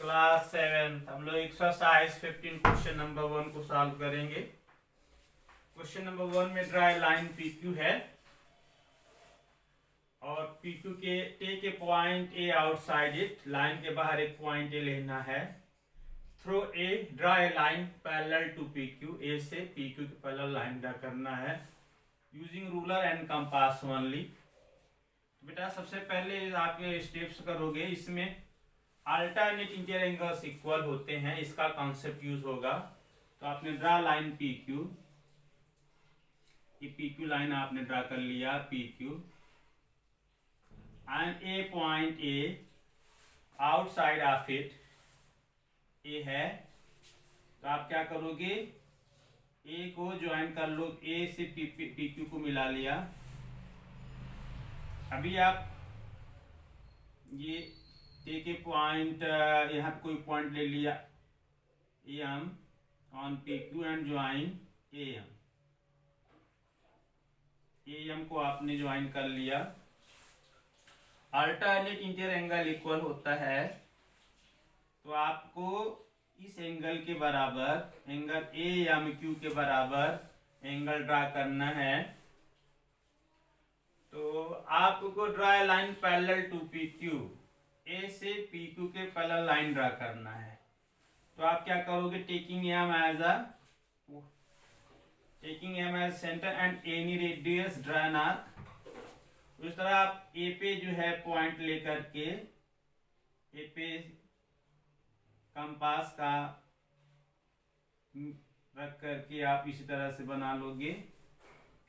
Class 7 हम लोग exercise 15 question number 1 को सॉल्व करेंगे। क्वेश्चन नंबर 1 में ड्राई लाइन PQ है और PQ के take a point A outside it, line के बाहर एक पॉइंट ए लेना है। Through A draw line parallel to PQ, A से PQ के पैरेलल लाइन ड्रा करना है using ruler and compass only. बेटा सबसे पहले आप ये स्टेप्स करोगे, इसमें अल्टरनेट इंटीरियर एंगल्स इक्वल होते हैं, इसका कॉन्सेप्ट यूज होगा। तो आपने ड्रा लाइन PQ, ये PQ लाइन आपने ड्रा कर लिया PQ and a point A outside of it A है। तो आप क्या करोगे, ए को ज्वाइन कर लो, ए से PQ को मिला लिया। अभी आप ये टेक ए पॉइंट, यहाँ पे कोई पॉइंट ले लिया AM on PQ and join AM को आपने ज्वाइन कर लिया। अल्टरनेट इंटीरियर एंगल इक्वल होता है, तो आपको इस एंगल के बराबर, एंगल AMQ के बराबर एंगल ड्रा करना है। तो आपको draw line parallel to PQ, A से PQ के पैरेलल लाइन ड्रा करना है। तो आप क्या करोगे, taking M as centre and any radius draw an arc. इस तरह आप ए पे जो है पॉइंट लेकर के, ए पे कंपास का रख करके आप इसी तरह से बना लोगे।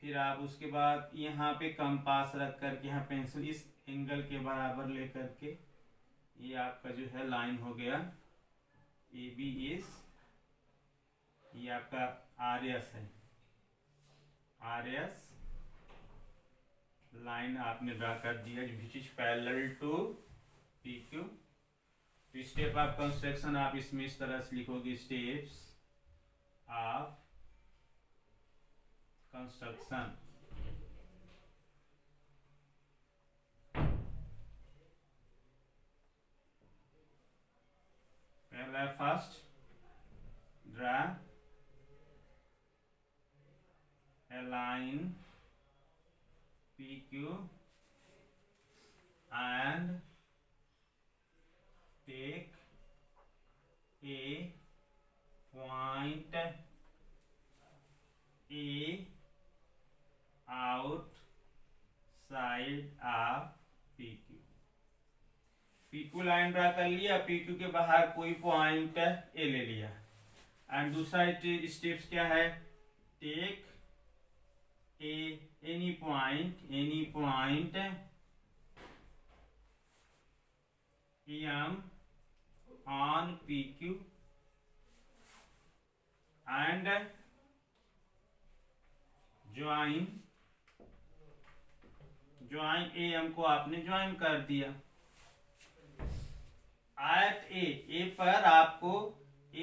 फिर आप उसके बाद यहाँ पे कंपास रख करके, यहाँ पेंसिल इस एंगल के बराबर लेकर के, ये आपका जो है लाइन हो गया AB इस, ये आपका RS है, RS लाइन आपने ड्रा कर दिया which is parallel to PQ। तो स्टेप ऑफ कंस्ट्रक्शन आप इसमें इस तरह से लिखोगे, स्टेप्स ऑफ कंस्ट्रक्शन। पहला first draw a line PQ and take a point A outside of PQ। PQ line draw कर लिया, PQ के बाहर कोई पॉइंट A ले लिया। एंड दूसरा स्टेप्स क्या है, take any point AM on PQ and join AM को आपने ज्वाइन कर दिया। एट ए पर आपको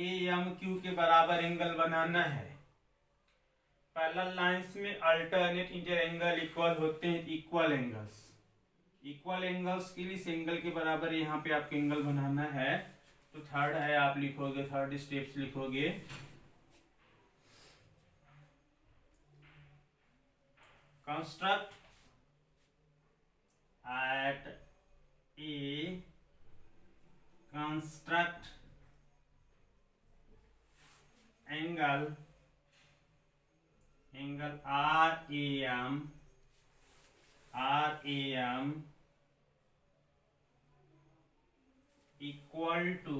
AMQ के बराबर एंगल बनाना है। पैरेलल लाइंस में अल्टरनेट इंटीरियर एंगल इक्वल होते हैं, इक्वल एंगल्स के लिए इस एंगल के बराबर यहाँ पे आपको एंगल बनाना है। तो थर्ड है, आप लिखोगे, थर्ड स्टेप्स लिखोगे, construct at a construct angle RAM equal to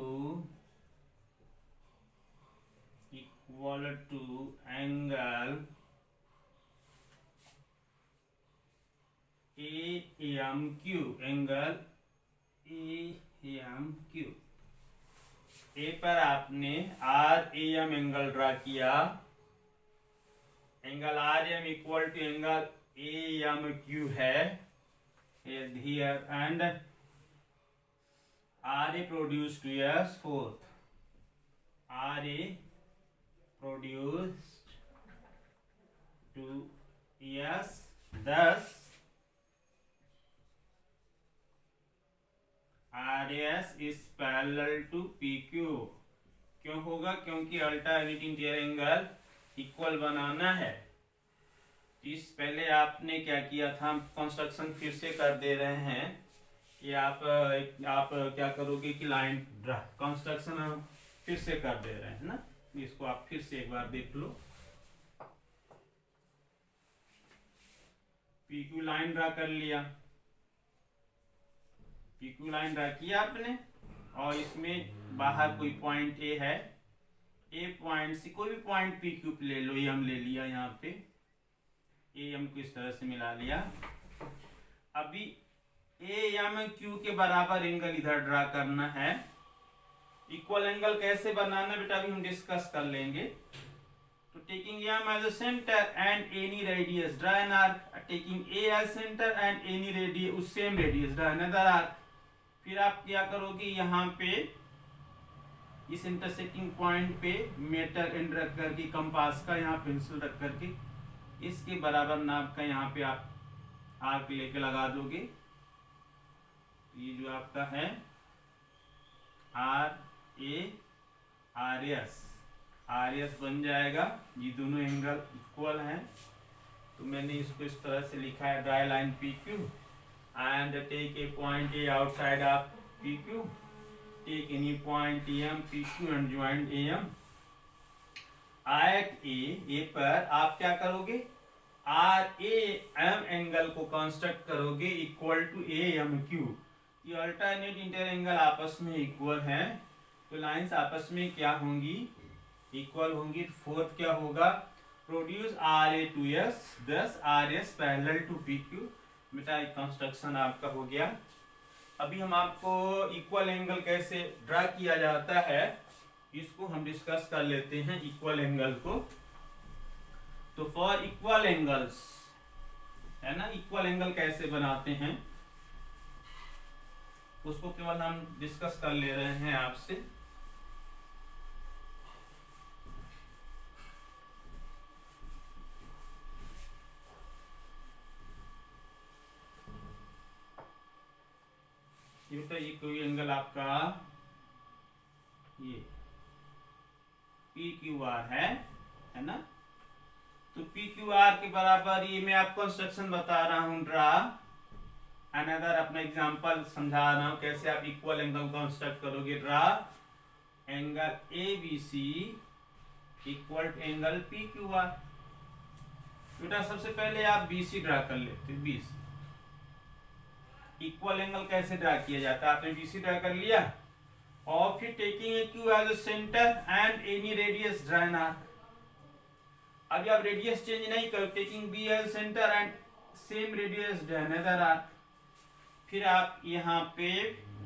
angle AMQ। A पर आपने RAM एंगल ड्रा किया, angle RM equal to angle AMQ है here and RA produced to us fourth, RA produced to us, thus RAS is parallel to PQ। क्यों होगा? क्योंकि alternate interior angle equal बनाना है। इस पहले आपने क्या किया था, हम कंस्ट्रक्शन फिर से कर दे रहे हैं कि आप क्या करोगे कि लाइन कंस्ट्रक्शन हम फिर से कर दे रहे हैं ना, इसको आप फिर से एक बार देख लो। PQ लाइन ड्रा कर लिया, PQ लाइन ड्रा किया आपने, और इसमें बाहर कोई पॉइंट A है, A पॉइंट से कोई भी पॉइंट PQ ले लो, AM ले लिया, यहाँ पे AM को इस तरह से मिला लिया। अभी AMQ के बराबर एंगल इधर ड्रा करना है। इक्वल एंगल कैसे बनाना बेटा अभी हम डिस्कस कर लेंगे। तो taking M as a center and any radius draw an arc, taking A as center and any radius same radius draw another arc। फिर आप क्या करोगे, यहाँ पे इस इंटरसेक्टिंग पॉइंट पे मेटल एंड रख करके, कंपास का यहाँ पेंसिल रख करके इसके बराबर नाप का यहाँ पे आप आर्क लेके लगा दोगे। ये जो आपका है RAS बन जाएगा। ये दोनों एंगल इक्वल हैं, तो मैंने इसको इस तरह से लिखा है, draw line PQ and take a point A outside of PQ, take any point AM PQ and join AM। At A पर आप क्या करोगे, RAM एंगल को कंस्ट्रक्ट करोगे इक्वल टू AMQ। ये अल्टरनेट इंटीरियर एंगल आपस में इक्वल हैं, तो लाइंस आपस में क्या होंगी, इक्वल होंगी। फोर्थ क्या होगा, प्रोड्यूस RA2S, दस RS पैरेलल टू PQ। बेटा कंस्ट्रक्शन आपका हो गया। अभी हम आपको इक्वल एंगल कैसे ड्रा किया जाता है इसको हम डिस्कस कर लेते हैं, इक्वल एंगल को। तो फॉर इक्वल एंगल्स है ना, इक्वल एंगल कैसे बनाते हैं उसको केवल हम डिस्कस कर ले रहे हैं आपसे। ये कोई एंगल आपका ये PQR है ना, तो PQR के बराबर ये मैं आपको कंस्ट्रक्शन बता रहा हूं, ड्रा अनदर अपना एग्जांपल समझा रहा हूं कैसे आप इक्वल एंगल कंस्ट्रक्ट करोगे। Draw angle ABC equal to angle PQR। बेटा सबसे पहले आप BC ड्रा कर लेते, BC इक्वल एंगल कैसे ड्रा किया जाता है, आपने BC ड्रा कर लिया, और फिर taking Q as a centre and any radius draw an arc. अभी आप रेडियस चेंज नहीं करो, taking B as centre and same radius draw another arc. फिर आप यहाँ पे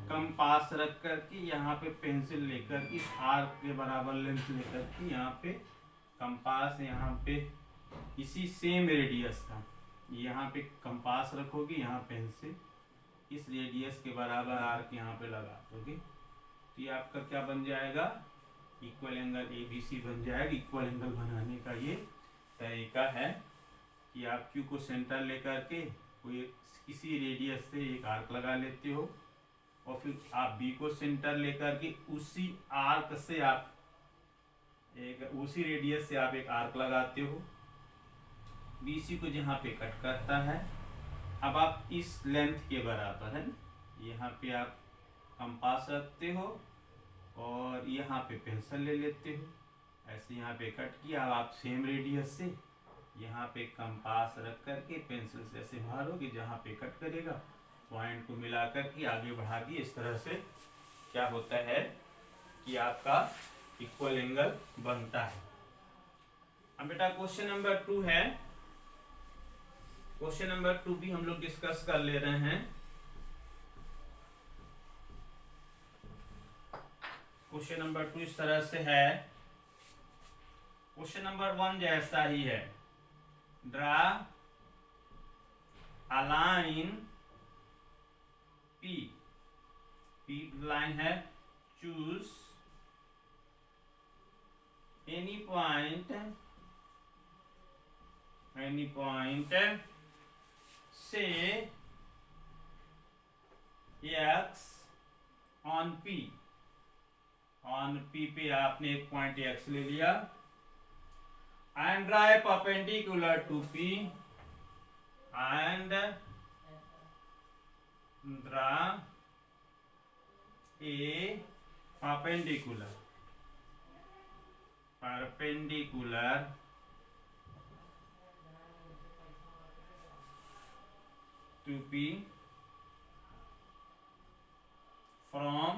कंपास रख करके यहाँ पे पेंसिल लेकर इस आर्क के बराबर लेंथ लेकर के यहाँ पे कंपास, यहाँ पे इसी सेम रेडियस का यहाँ पे कंपास रखोगे, यहाँ पेंसिल इस रेडियस के बराबर आर्क यहाँ पे लगा दोगे, तो ये आपका क्या बन जाएगा, इक्वल एंगल ABC बन जाएगा। इक्वल एंगल बनाने का ये तरीका है कि आप Q को सेंटर लेकर के कोई किसी रेडियस से एक आर्क लगा लेते हो, और फिर आप B को सेंटर लेकर के उसी आर्क से आप उसी रेडियस से आप एक आर्क लगाते हो, BC को जहाँ पे कट करता है। अब आप इस लेंथ के बराबर है यहाँ पे आप कंपास रखते हो और यहाँ पे पेंसिल ले लेते हो, ऐसे यहाँ पे कट किया। अब आप सेम रेडियस से यहाँ पे कंपास रख करके पेंसिल से ऐसे मारोगे, जहाँ पे कट करेगा पॉइंट को मिला करके आगे बढ़ा दिए। इस तरह से क्या होता है कि आपका इक्वल एंगल बनता है। अब बेटा क्वेश्चन नंबर 2 है, क्वेश्चन नंबर 2 भी हम लोग डिस्कस कर ले रहे हैं। क्वेश्चन नंबर 2 इस तरह से है, क्वेश्चन नंबर 1 जैसा ही है। Draw a line P line है, चूज एनी पॉइंट से X on P, on P पे आपने एक पॉइंट एक्स ले लिया and draw a perpendicular to P and draw a perpendicular to P from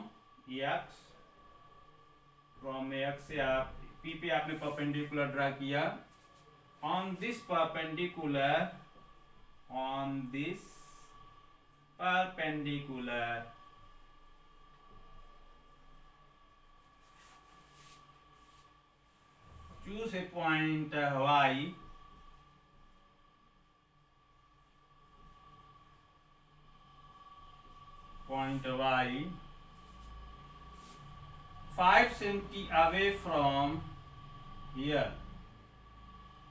x से आप P पे आपने परपेंडिकुलर ड्रा किया on this perpendicular choose a point y point y 5 cm away from here,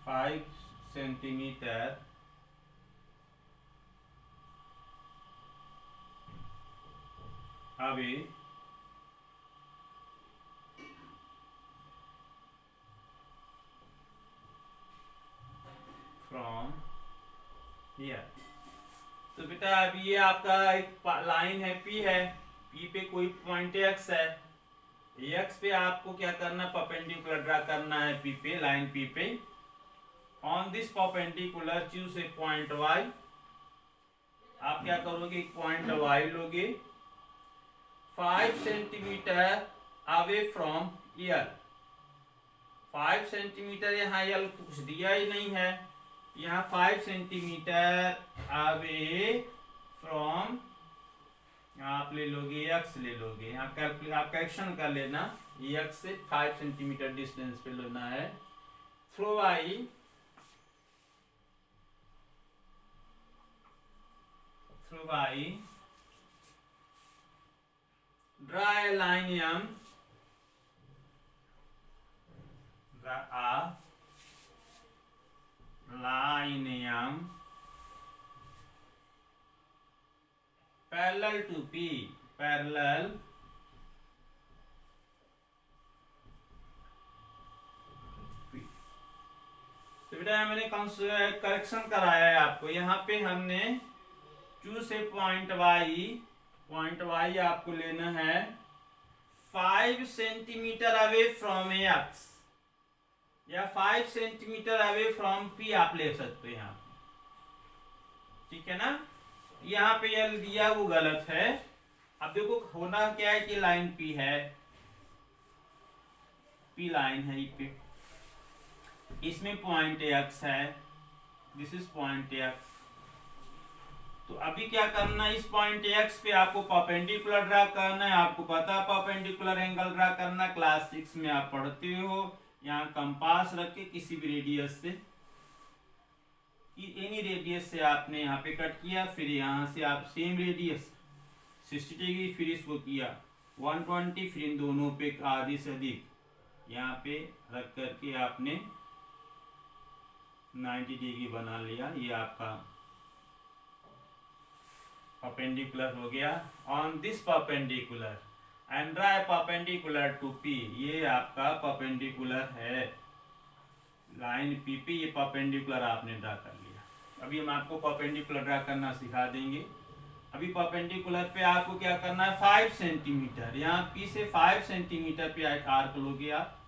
5 centimeter away from here। तो बेटा अब ये आपका एक लाइन है P है, P पे कोई पॉइंट x है, x पे आपको क्या करना, परपेंडिकुलर ड्रा करना है P पे, लाइन P पे। On this perpendicular choose a point y, आप क्या करोगे, एक पॉइंट y लोगे 5 centimetre away from year. 5 centimetre यहाँ यल कुछ दिया ही नहीं है, यहाँ 5 सेंटीमीटर अवे फ्रॉम आप ले लोगे x ले लोगे, यहाँ आप करेक्शन कर लेना, x से 5 सेंटीमीटर डिस्टेंस पे लेना है। Through y draw a line M, parallel to P, parallel P। तो बेटा मैंने करेक्शन कराया है आपको, यहाँ पे हमने चूज ए पॉइंट y आपको लेना है 5 सेंटीमीटर अवे फ्रॉम x या 5 सेंटीमीटर अवे फ्रॉम P आप ले सकते हैं यहाँ, ठीक है ना। यहाँ पे ये दिया वो गलत है। अब देखो होना क्या है कि लाइन P है, P लाइन है पे, इसमें पॉइंट x है, दिस इज पॉइंट x। तो अभी क्या करना, इस पॉइंट x पे आपको परपेंडिकुलर ड्रा करना है। आपको पता है परपेंडिकुलर एंगल ड्रा करना, क्लास 6 में आप पढ़ते हो। यहाँ कंपास रख के किसी भी रेडियस से, एनी रेडियस से आपने यहाँ पे कट किया, फिर यहाँ से आप सेम रेडियस 60 डिग्री, फिर इसको किया 120, फिर इन दोनों पे आधे से अधिक यहाँ पे रख करके आपने 90 डिग्री बना लिया। ये आपका परपेंडिकुलर हो गया। On this perpendicular and draw perpendicular to P, ये आपका परपेंडिकुलर है लाइन P पे, ये परपेंडिकुलर आपने ड्रा कर लिया। अभी हम आपको परपेंडिकुलर ड्रा करना सिखा देंगे। अभी परपेंडिकुलर पे आपको क्या करना है, 5 सेंटीमीटर, यहाँ P से 5 सेंटीमीटर पे आर्क लोगे आप,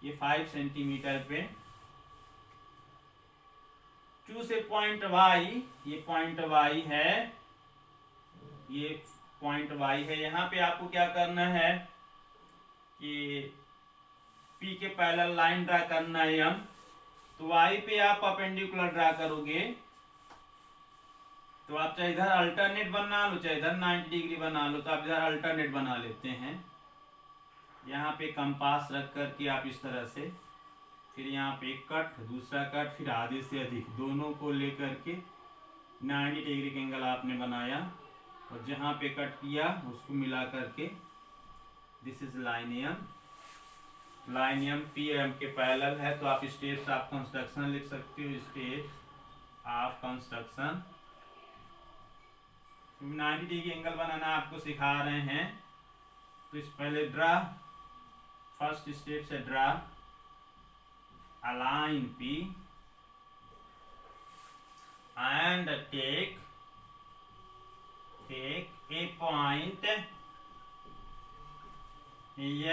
ये 5 सेंटीमीटर पे चूज ए पॉइंट y, ये पॉइंट y है, ये पॉइंट y है। यहाँ पे आपको क्या करना है कि P के पैरेलल लाइन ड्रा करना है हम, तो y पे आप परपेंडिकुलर ड्रा करोगे, तो आप चाहे इधर अल्टरनेट बना लो, चाहे इधर 90 डिग्री बना लो, तो आप इधर अल्टरनेट बना लेते हैं। यहाँ पे कंपास रख करके आप इस तरह से, फिर यहाँ पे एक कट, दूसरा कट, फिर आधे से अधिक, दोनों को लेकर के 90 डिग्री का एंगल आपने बनाया, और जहाँ पे कट किया उसको मिला करके this is line M P M के पैरेलल है। तो आप स्टेप्स ऑफ कंस्ट्रक्शन लिख सकते हो, steps of construction. 90 degree angle बनाना आपको सिखा रहे हैं। तो इस पहले ड्रा, फर्स्ट स्टेप से draw a line P and take a point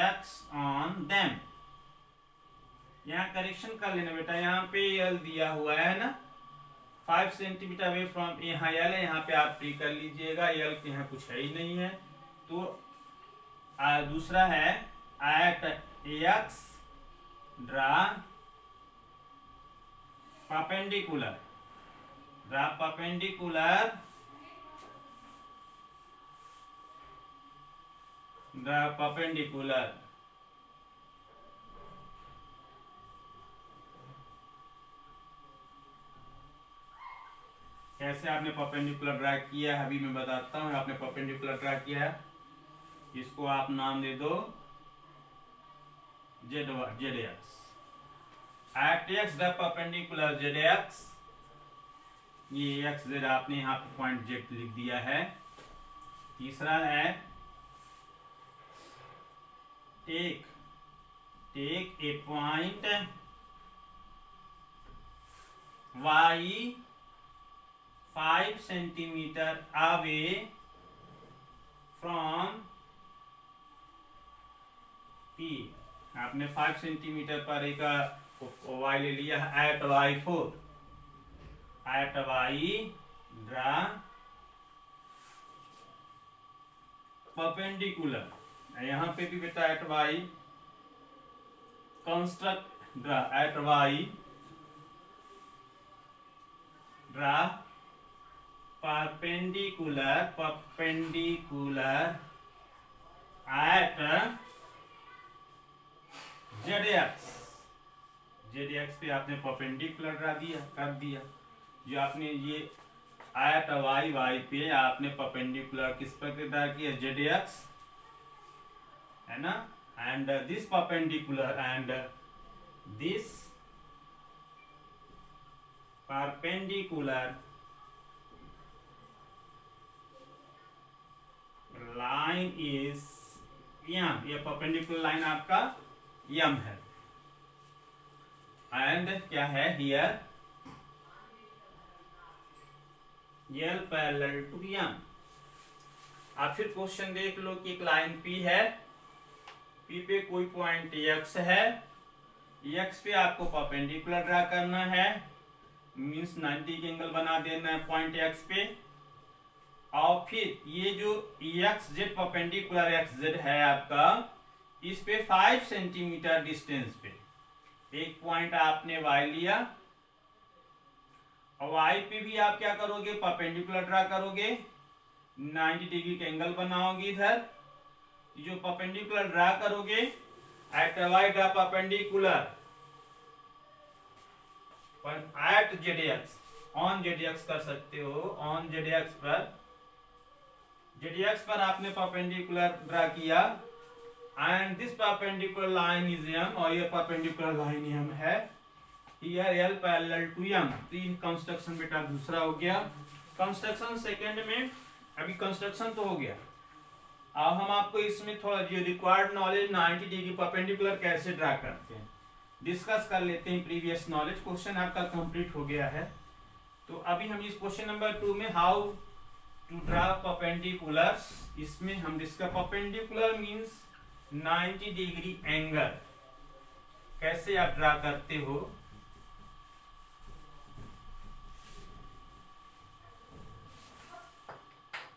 X on them। यहाँ करेक्शन कर लेना बेटा, यहाँ पे L दिया हुआ है ना 5 सेंटीमीटर अवे फ्रॉम, यहाँ L है, यहाँ पे आप टी कर लीजिएगा, L के यहाँ कुछ है ही नहीं है। तो दूसरा है at X draw perpendicular, draw perpendicular, draw perpendicular। कैसे आपने परपेंडिकुलर ड्रा किया है अभी मैं बताता हूँ। आपने परपेंडिकुलर ड्रा किया है, इसको आप नाम दे दो ZX। At X the perpendicular ZX, ये XZ आपने यहाँ पे पॉइंट Z लिख दिया है। तीसरा है take a point Y 5 centimetre away from P। आपने 5 सेंटीमीटर पर एक Y ले लिया है at Y4, at Y draw perpendicular. यहाँ पे भी बेटा at Y construct draw at Y draw perpendicular at ZX पे आपने परपेंडिकुलर ड्रा दिया कर दिया। जो आपने ये एट Y पे आपने परपेंडिकुलर किस पर ड्रा किया, ZX है ना। And this perpendicular and this perpendicular line is M, ये परपेंडिकुलर लाइन आपका यम है। एंड क्या है here L parallel to M. आप फिर क्वेश्चन देख लो कि एक लाइन P है, P पे कोई पॉइंट X है, X पे आपको परपेंडिकुलर ड्रा करना है, मींस 90 के एंगल बना देना है पॉइंट X पे। और फिर ये जो XZ परपेंडिकुलर XZ है आपका, इस पे 5 सेंटीमीटर डिस्टेंस पे एक पॉइंट आपने Y लिया, और Y पे भी आप क्या करोगे, परपेंडिकुलर ड्रा करोगे, 90 डिग्री का एंगल बनाओगे। इधर जो परपेंडिकुलर ड्रा करोगे at Y draw perpendicular at ZX, on ZX कर सकते हो। ऑन ZX पर आपने परपेंडिकुलर ड्रा किया and this perpendicular line is M, और ये परपेंडिकुलर लाइन M है। Here L parallel to M। तो ये कंस्ट्रक्शन बेटा दूसरा हो गया। कंस्ट्रक्शन सेकंड में, अभी कंस्ट्रक्शन तो हो गया, अब हम आपको इसमें थोड़ा जो रिक्वायर्ड नॉलेज 90 डिग्री परपेंडिकुलर कैसे ड्रा करते हैं डिस्कस कर लेते हैं। प्रीवियस नॉलेज क्वेश्चन आपका कंप्लीट हो गया है। तो अभी हम इस क्वेश्चन नंबर 2 में हाउ टू ड्रा परपेंडिकुलर्स, इसमें हम discuss perpendicular means 90 degree angle कैसे आप ड्रा करते हो।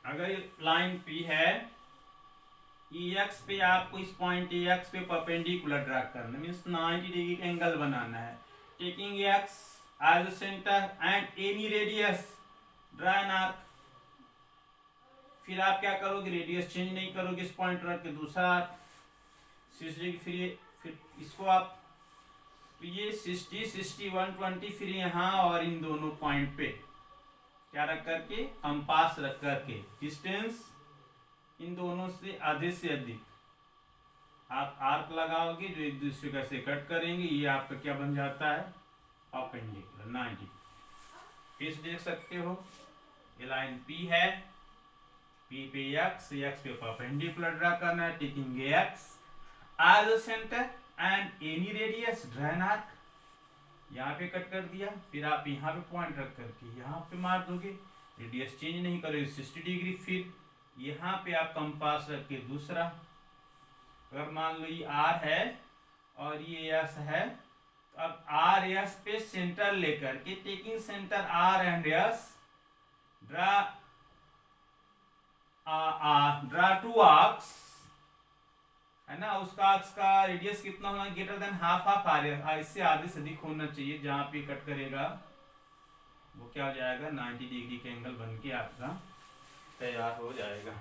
अगर लाइन P है, EX पे आपको इस पॉइंट EX पे परपेंडिकुलर ड्रा करना मींस 90 डिग्री एंगल बनाना है। Taking X as centre and any radius draw an arc. फिर आप क्या करोगे, रेडियस चेंज नहीं करोगे, इस पॉइंट रख के दूसरा आर्क 60, फिर इसको आप, तो ये 60, 60, 120, फिर यहाँ और इन दोनों पॉइंट पे क्या रख करके, कंपास रख करके डिस्टेंस इन दोनों से आधे से अधिक आप आर्क लगाओगे जो एक दूसरे का से कट करेंगे। ये आपका क्या बन जाता है, परपेंडिकुलर 90। फिर देख सकते हो ये लाइन P है, P पे x पे परपेंडिकुलर ड्रा करना है, taking x as a centre and any radius draw an arc. यहाँ पे कट कर दिया, फिर आप यहाँ पे पॉइंट रख करके यहाँ पे मार दोगे, रेडियस चेंज नहीं करोगे 60 डिग्री। फिर यहाँ पे आप कंपास रख के दूसरा, अगर मान लो ये R है और ये S है, तो अब R S पे सेंटर लेकर के taking centre R and S draw two arcs, है ना। उसका आर्क्स का रेडियस कितना होना, greater than half of R, इससे आधे से अधिक होना चाहिए। जहां पे कट करेगा वो क्या हो जाएगा, 90 डिग्री के एंगल बन के आपका तैयार हो जाएगा।